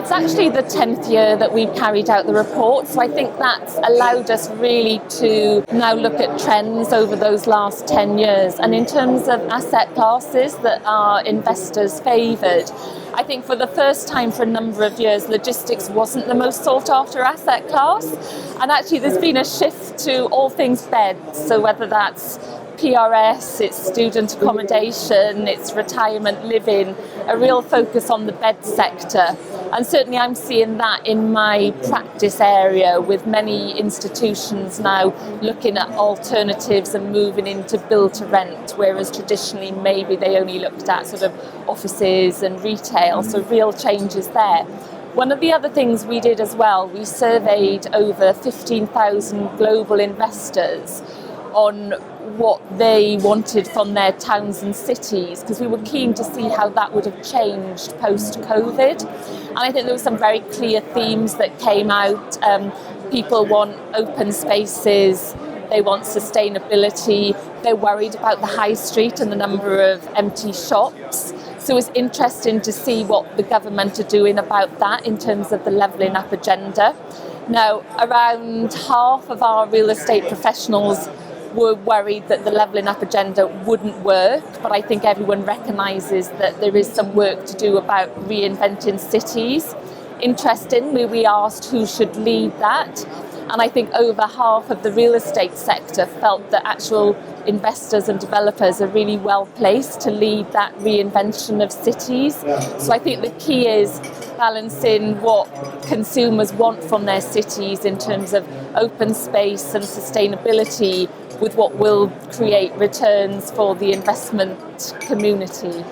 It's actually the 10th year that we've carried out the report, so I think that's allowed us really to now look at trends over those last 10 years. And in terms of asset classes that our investors favoured, I think for the first time for a number of years, logistics wasn't the most sought after asset class. And actually there's been a shift to all things beds, so whether that's PRS, it's student accommodation, it's retirement living, a real focus on the bed sector. And certainly I'm seeing that in my practice area with many institutions now looking at alternatives and moving into build to rent, whereas traditionally maybe they only looked at sort of offices and retail, so real changes there. One of the other things we did as well, we surveyed over 15,000 global investors on what they wanted from their towns and cities, because we were keen to see how that would have changed post-COVID. And I think there were some very clear themes that came out. People want open spaces, they want sustainability, they're worried about the high street and the number of empty shops. So it's interesting to see what the government are doing about that in terms of the levelling up agenda. Now, around half of our real estate professionals were worried that the levelling up agenda wouldn't work, but I think everyone recognises that there is some work to do about reinventing cities. Interestingly, we asked who should lead that, and I think over half of the real estate sector felt that actual investors and developers are really well placed to lead that reinvention of cities. So I think the key is balancing what consumers want from their cities in terms of open space and sustainability with what will create returns for the investment community.